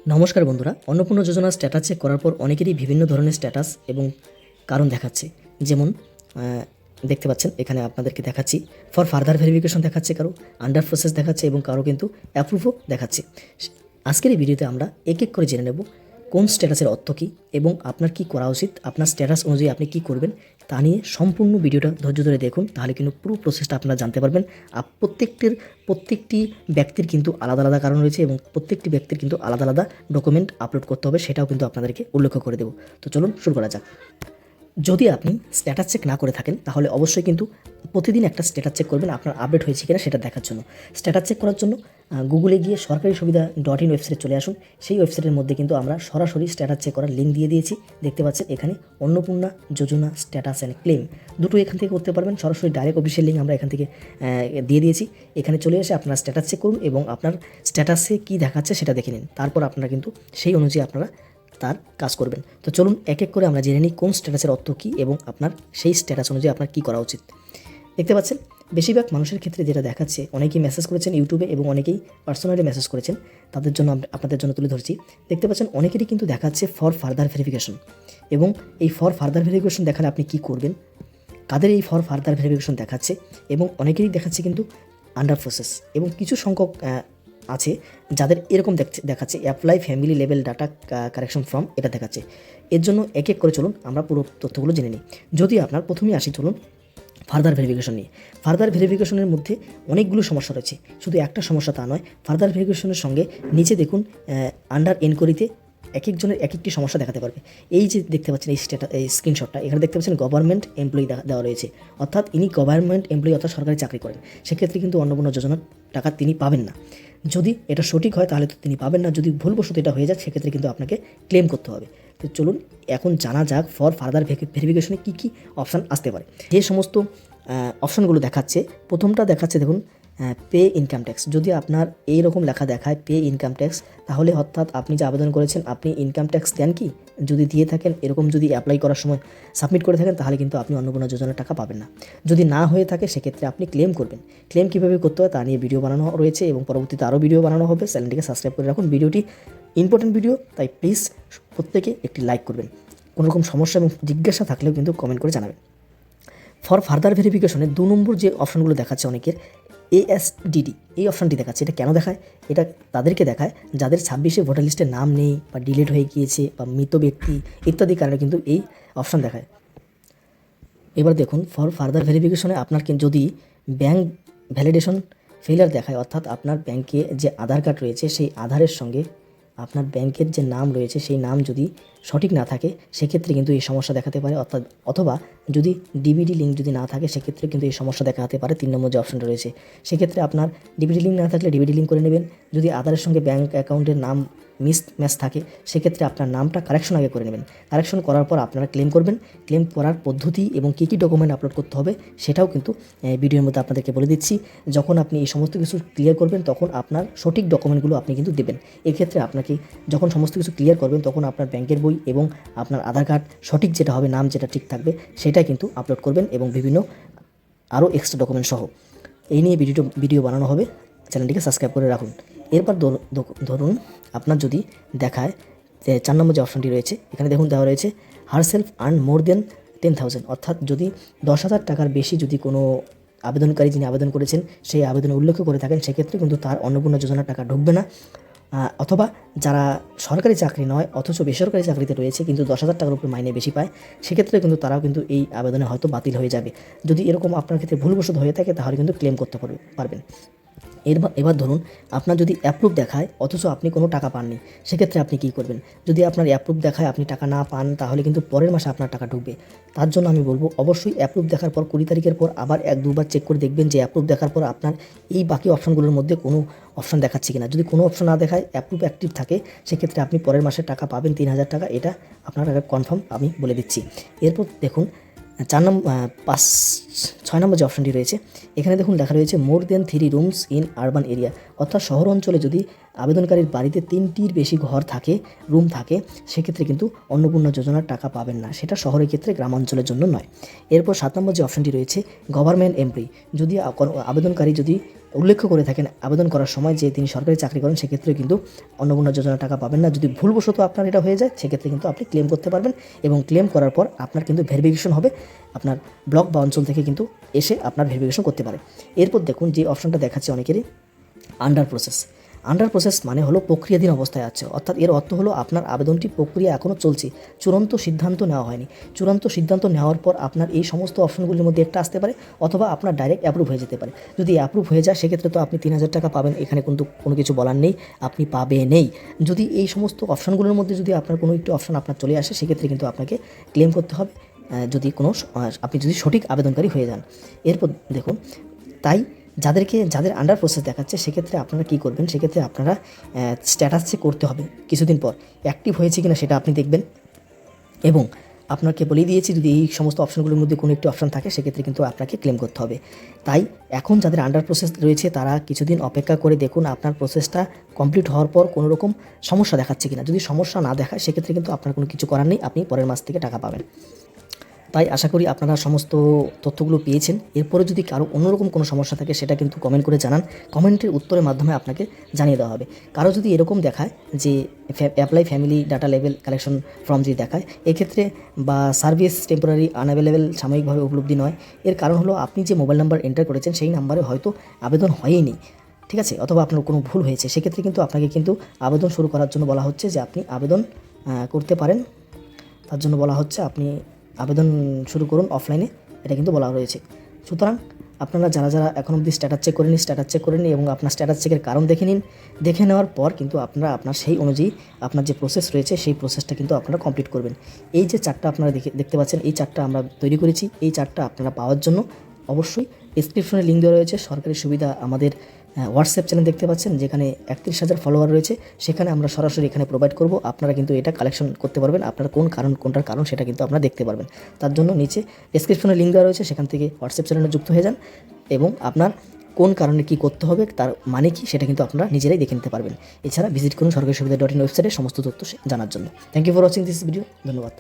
নমস্কার বন্ধুরা, অন্নপূর্ণা যোজনার স্ট্যাটাস চেক করার পর অনেকেরই বিভিন্ন ধরনের স্ট্যাটাস এবং কারণ দেখাচ্ছে। যেমন দেখতে পাচ্ছেন এখানে আপনাদেরকে দেখাচ্ছি, ফর ফার্দার ভেরিফিকেশন দেখাচ্ছে, কারো আন্ডার প্রসেস দেখাচ্ছে এবং কারো কিন্তু অ্যাপ্রুভও দেখাচ্ছে। আজকের এই ভিডিওতে আমরা এক এক করে জেনে নেব কোন স্ট্যাটাসের অর্থ কী এবং আপনার কি করা উচিত, আপনার স্ট্যাটাস অনুযায়ী আপনি কি করবেন তা নিয়ে সম্পূর্ণ ভিডিওটা ধৈর্য ধরে দেখুন, তাহলে কিন্তু পুরো প্রসেসটা আপনারা জানতে পারবেন। প্রত্যেকটি ব্যক্তির কিন্তু আলাদা আলাদা কারণ রয়েছে এবং প্রত্যেকটি ব্যক্তির কিন্তু আলাদা আলাদা ডকুমেন্ট আপলোড করতে হবে, সেটাও কিন্তু আপনাদেরকে উল্লেখ করে দেবো। তো চলুন শুরু করা যাক। যদি আপনি স্ট্যাটাস চেক না করে থাকেন তাহলে অবশ্যই কিন্তু প্রতিদিন একটা স্ট্যাটাস চেক করবেন আপনার আপডেট হয়েছে কিনা সেটা দেখার জন্য। স্ট্যাটাস চেক করার জন্য গুগলে গিয়ে সরকারি সুবিধা .in ওয়েবসাইটে চলে আসুন। সেই ওয়েবসাইটের মধ্যে কিন্তু আমরা সরাসরি স্ট্যাটাস চেক করার লিঙ্ক দিয়ে দিয়েছি। দেখতে পাচ্ছেন এখানে অন্নপূর্ণা যোজনা স্ট্যাটাস অ্যান্ড ক্লেম দুটো এখান থেকে করতে পারবেন। সরাসরি ডাইরেক্ট অফিসিয়াল লিঙ্ক আমরা এখান থেকে দিয়ে দিয়েছি। এখানে চলে এসে আপনারা স্ট্যাটাস চেক করুন এবং আপনার স্ট্যাটাসে কী দেখাচ্ছে সেটা দেখে নিন। তারপর আপনারা কিন্তু সেই অনুযায়ী আপনারা তার কাজ করবেন। তো চলুন এক এক করে আমরা জেনে নিই কোন স্ট্যাটাসের অর্থ কী এবং আপনার সেই স্ট্যাটাস অনুযায়ী আপনার কী করা উচিত। দেখতে পাচ্ছেন বেশিরভাগ মানুষের ক্ষেত্রে যেটা দেখাচ্ছে, অনেকেই মেসেজ করেছেন ইউটিউবে এবং অনেকেই পার্সোনালি মেসেজ করেছেন, তাদের জন্য আপনাদের জন্য তুলে ধরছি। দেখতে পাচ্ছেন অনেকেরই কিন্তু দেখাচ্ছে ফর ফার্দার ভেরিফিকেশন, এবং এই ফর ফার্দার ভেরিফিকেশন দেখালে আপনি কী করবেন, কাদের এই ফর ফার্দার ভেরিফিকেশন দেখাচ্ছে, এবং অনেকেরই দেখাচ্ছে কিন্তু আন্ডার প্রসেস, এবং কিছু সংখ্যক আছে যাদের এরকম দেখাচ্ছে apply family level data correction form, এটা দেখাচ্ছে। এর জন্য এক এক করে চলুন আমরা পুরো তথ্যগুলো জেনে নিই। যদি আপনার প্রথমেই আসি, চলুন ফার্দার ভেরিফিকেশন নিয়ে। ফার্দার ভেরিফিকেশনের মধ্যে অনেকগুলো সমস্যা রয়েছে, শুধু একটা সমস্যা তা নয়। ফার্দার ভেরিফিকেশনের সঙ্গে নিচে দেখুন আন্ডার এনকোয়ারিতে এক একজনের এক একটি সমস্যা দেখাতে পারবে। এই যে দেখতে পাচ্ছেন এই স্ক্রিনশটটা, এখানে দেখতে পাচ্ছেন গভর্নমেন্ট এমপ্লয়ি দেওয়া রয়েছে, অর্থাৎ ইনি গভর্নমেন্ট এমপ্লয়ি অর্থাৎ সরকারি চাকরি করেন। সেক্ষেত্রে কিন্তু অন্নপূর্ণা যোজনার টাকা তিনি পাবেন না। যদি এটা সঠিক হয় তাহলে তো তিনি পাবেন না, যদি ভুলবশত এটা হয়ে যায় সেক্ষেত্রে কিন্তু আপনাকে ক্লেম করতে হবে। তো চলুন এখন জানা যাক ফর ফার্দার ভেরিফিকেশনে কী কী অপশান আসতে পারে। যে সমস্ত অপশানগুলো দেখাচ্ছে, প্রথমটা দেখাচ্ছে দেখুন পে ইনকাম ট্যাক্স। যদি আপনার এই রকম লেখা দেখায় পে ইনকাম ট্যাক্স, তাহলে অর্থাৎ আপনি যে আবেদন করেছেন আপনি ইনকাম ট্যাক্স দেন কি, যদি দিয়ে থাকেন, এরকম যদি অ্যাপ্লাই করার সময় সাবমিট করে থাকেন, তাহলে কিন্তু আপনি অন্নপূর্ণা যোজনার টাকা পাবেন না। যদি না হয়ে থাকে সেক্ষেত্রে আপনি ক্লেম করবেন। ক্লেম কীভাবে করতে হয় তা নিয়ে ভিডিও বানানো রয়েছে এবং পরবর্তীতে আরও ভিডিও বানানো হবে। চ্যানেলটিকে সাবস্ক্রাইব করে রাখুন। ভিডিওটি ইম্পর্টেন্ট ভিডিও, তাই প্লিজ প্রত্যেকে একটি লাইক করবেন। কোনো রকম সমস্যা এবং জিজ্ঞাসা থাকলেও কিন্তু কমেন্ট করে জানাবেন। ফর ফার্দার ভেরিফিকেশনে 2 নম্বর যে অপশানগুলো দেখাচ্ছে অনেকের, ASDD, এই অপশানটি দেখাচ্ছে। এটা কেন দেখায়? এটা তাদেরকে দেখায় যাদের 26-এ ভোটার লিস্টে নাম নেই বা ডিলিট হয়ে গিয়েছে বা মৃত ব্যক্তি ইত্যাদি কারণে কিন্তু এই অপশান দেখায়। এবার দেখুন ফর ফার্দার ভেরিফিকেশনে আপনার যদি ব্যাঙ্ক ভ্যালিডেশন ফেলিয়ার দেখায়, অর্থাৎ আপনার ব্যাংকে যে আধার কার্ড রয়েছে সেই আধারের সঙ্গে আপনার ব্যাংকের যে নাম রয়েছে সেই নাম যদি সঠিক না থাকে সেক্ষেত্রে কিন্তু এই সমস্যা দেখাতে পারে। অথবা যদি ডিবিডি লিঙ্ক যদি না থাকে সেক্ষেত্রে কিন্তু এই সমস্যা দেখাতে পারে। 3 নম্বর যে অপশানটা রয়েছে, সেক্ষেত্রে আপনার ডিবিডি লিঙ্ক না থাকলে ডিবিডি লিঙ্ক করে নেবেন। যদি আধারের সঙ্গে ব্যাঙ্ক অ্যাকাউন্টের নাম ম্যাচ থাকে সেক্ষেত্রে আপনার নামটা কারেকশন আগে করে নেবেন। কারেকশন করার পর আপনারা ক্লেম করবেন। ক্লেম করার পদ্ধতি এবং কী কী ডকুমেন্ট আপলোড করতে হবে সেটাও কিন্তু ভিডিওর মধ্যে আপনাদেরকে বলে দিচ্ছি। যখন আপনি এই সমস্ত কিছু ক্লিয়ার করবেন তখন আপনার সঠিক ডকুমেন্টগুলো আপনি কিন্তু দেবেন। এক্ষেত্রে আপনাকে যখন সমস্ত কিছু ক্লিয়ার করবেন তখন আপনার ব্যাংকের বই এবং আপনার আধার কার্ড সঠিক যেটা হবে, নাম যেটা ঠিক থাকবে সেটাই কিন্তু আপলোড করবেন এবং বিভিন্ন আরও এক্সট্রা ডকুমেন্ট সহ। এই নিয়ে ভিডিও বানানো হবে, চ্যানেলটিকে সাবস্ক্রাইব করে রাখুন। এরপর ধরুন আপনার যদি দেখায় 4 নম্বর যে অপশানটি রয়েছে, এখানে দেখুন দেওয়া রয়েছে হারসেলফ আর্ন মোর দেন 10,000, অর্থাৎ যদি 10,000 টাকার বেশি যদি কোনো আবেদনকারী যিনি আবেদন করেছেন সেই আবেদনে উল্লেখ করে থাকেন সেক্ষেত্রে কিন্তু তার অন্নপূর্ণা যোজনার টাকা ঢুকবে না। অথবা যারা সরকারি চাকরি নয় অথচ বেসরকারি চাকরিতে রয়েছে কিন্তু 10,000 টাকার উপরে মাইনে বেশি পায়, সেক্ষেত্রে কিন্তু তারাও কিন্তু এই আবেদনে হয়তো বাতিল হয়ে যাবে। যদি এরকম আপনার ক্ষেত্রে ভুলবশত হয়ে থাকে তাহলে কিন্তু ক্লেম করতে পারবেন। এবার ধরুন আপনার যদি অ্যাপ্রুভ দেখায় অথচ আপনি কোনো টাকা পাননি, সেক্ষেত্রে আপনি কী করবেন? যদি আপনার অ্যাপ্রুভ দেখায় আপনি টাকা না পান তাহলে কিন্তু পরের মাসে আপনার টাকা ঢুকবে। তার জন্য আমি বলবো অবশ্যই অ্যাপ্রুভ দেখার পর 20 তারিখের পর আবার 1-2 বার চেক করে দেখবেন যে অ্যাপ্রুভ দেখার পর আপনার এই বাকি অপশানগুলোর মধ্যে কোনো অপশান দেখাচ্ছে কিনা। যদি কোনো অপশান না দেখায়, অ্যাপ্রুভ অ্যাক্টিভ থাকে, সেক্ষেত্রে আপনি পরের মাসে টাকা পাবেন 3,000 টাকা। এটা আপনার কনফার্ম আমি বলে দিচ্ছি। এরপর দেখুন 6 নম্বর যে অপশানটি রয়েছে, এখানে দেখুন লেখা রয়েছে মোর দেন 3 রুমস ইন আরবান এরিয়া, অর্থাৎ শহর অঞ্চলে যদি আবেদনকারীর বাড়িতে 3টির বেশি ঘর থাকে, রুম থাকে, সেক্ষেত্রে কিন্তু অন্নপূর্ণা যোজনার টাকা পাবেন না। সেটা শহরের ক্ষেত্রে, গ্রামাঞ্চলের জন্য নয়। এরপর 7 নম্বর যে অপশানটি রয়েছে গভর্নমেন্ট এমপ্লয়ি, যদি আবেদনকারী যদি উল্লেখ করে থাকেন আবেদন করার সময় যে তিনি সরকারি চাকরি করেন, সেক্ষেত্রে কিন্তু অন্নপূর্ণা যোজনার টাকা পাবেন না। যদি ভুলবশত আপনার এটা হয়ে যায়, সেক্ষেত্রে কিন্তু আপনি ক্লেম করতে পারবেন, এবং ক্লেম করার পর আপনার কিন্তু ভেরিফিকেশন হবে, আপনার ব্লক বা অঞ্চল থেকে কিন্তু এসে আপনার ভেরিফিকেশন করতে পারে। এরপর দেখুন যে অপশানটা দেখাচ্ছে অনেকেরই আন্ডার প্রসেস। আন্ডার প্রসেস মানে হলো প্রক্রিয়াধীন অবস্থায় আছে, অর্থাৎ এর অর্থ হলো আপনার আবেদনটি প্রক্রিয়া এখনও চলছে, চূড়ান্ত সিদ্ধান্ত নেওয়া হয়নি। চূড়ান্ত সিদ্ধান্ত নেওয়ার পর আপনার এই সমস্ত অপশনগুলির মধ্যে একটা আসতে পারে, অথবা আপনার ডাইরেক্ট অ্যাপ্রুভ হয়ে যেতে পারে। যদি অ্যাপ্রুভ হয়ে যায়, সেক্ষেত্রে তো আপনি 3000 টাকা পাবেন, এখানে কিন্তু কোনো কিছু বলার নেই, আপনি পাবেনই। যদি এই সমস্ত অপশনগুলোর মধ্যে যদি আপনার কোনো একটি অপশন আপনার চলে আসে, সেক্ষেত্রে কিন্তু আপনাকে ক্লেম করতে হবে, যদি কোনো আপনি যদি সঠিক আবেদনকারী হয়ে যান। এরপর দেখুন, তাই যাদের আন্ডার প্রসেস দেখাচ্ছে, সেক্ষেত্রে আপনারা কী করবেন, সেক্ষেত্রে আপনারা স্ট্যাটাস চেক করতে হবে কিছুদিন পর, অ্যাক্টিভ হয়েছে কিনা সেটা আপনি দেখবেন। এবং আপনাকে বলেই দিয়েছি, যদি এই সমস্ত অপশনগুলোর মধ্যে কোনো একটি অপশন থাকে, সেক্ষেত্রে কিন্তু আপনাকে ক্লেম করতে হবে। তাই এখন যাদের আন্ডার প্রসেস রয়েছে, তারা কিছুদিন অপেক্ষা করে দেখুন আপনার প্রসেসটা কমপ্লিট হওয়ার পর কোনো রকম সমস্যা দেখাচ্ছে কিনা। যদি সমস্যা না দেখায়, সেক্ষেত্রে কিন্তু আপনার কোনো কিছু করার নেই, আপনি পরের মাস থেকে টাকা পাবেন। তাই আশা করি আপনারা সমস্ত তথ্যগুলো পেয়েছেন। এরপরে যদি কারো অন্যরকম কোনো সমস্যা থাকে, সেটা কিন্তু কমেন্ট করে জানান, কমেন্টের উত্তরের মাধ্যমে আপনাকে জানিয়ে দেওয়া হবে। কারো যদি এরকম দেখায় যে apply family data level collection form যদি দেখায়, এক্ষেত্রে বা সার্ভিস টেম্পোরারি আনঅ্যাভেলেবেল, সাময়িকভাবে উপলব্ধি নয়, এর কারণ হলো আপনি যে মোবাইল নাম্বার এন্টার করেছেন, সেই নাম্বারে হয়তো আবেদন হয়নি, ঠিক আছে, অথবা আপনার কোনো ভুল হয়েছে। সেক্ষেত্রে কিন্তু আপনাকে কিন্তু আবেদন শুরু করার জন্য বলা হচ্ছে যে আপনি আবেদন করতে পারেন, তার জন্য বলা হচ্ছে আপনি আবেদন শুরু করুন অফলাইনে, এটা কিন্তু বলা রয়েছে। সুতরাং আপনারা যারা এখন অবধি স্ট্যাটাস চেক করে নিন এবং আপনার স্ট্যাটাস চেকের কারণ দেখে নিন। দেখে নেওয়ার পর কিন্তু আপনারা আপনার সেই অনুযায়ী আপনার যে প্রসেস রয়েছে, সেই প্রসেসটা কিন্তু আপনারা কমপ্লিট করবেন। এই যে চার্টটা আপনারা দেখতে পাচ্ছেন, এই চার্টটা আমরা তৈরি করেছি। এই চার্টটা আপনারা পাওয়ার জন্য অবশ্যই ডেসক্রিপশনে লিঙ্ক দেওয়া রয়েছে। সরকারি সুবিধা আমাদের হোয়াটসঅ্যাপ চ্যানেল দেখতে পাচ্ছেন, যেখানে 31,000 ফলোয়ার রয়েছে, সেখানে আমরা সরাসরি এখানে প্রোভাইড করব। আপনারা কিন্তু এটা কালেকশন করতে পারবেন, আপনার কোনটার কারণ সেটা কিন্তু আপনারা দেখতে পারবেন। তার জন্য নিচে ডেসক্রিপশনে লিঙ্ক দেওয়া রয়েছে, সেখান থেকে হোয়াটসঅ্যাপ চ্যানেলে যুক্ত হয়ে যান, এবং আপনার কোন কারণে কী করতে হবে, তার মানে কি, সেটা কিন্তু আপনারা নিজেরাই দেখে নিতে পারবেন। এছাড়া ভিজিট করুন সরকারি সুবিধা .in ওয়েবসাইটে সমস্ত তথ্য জানার জন্য। Thank you for watching this video. ধন্যবাদ।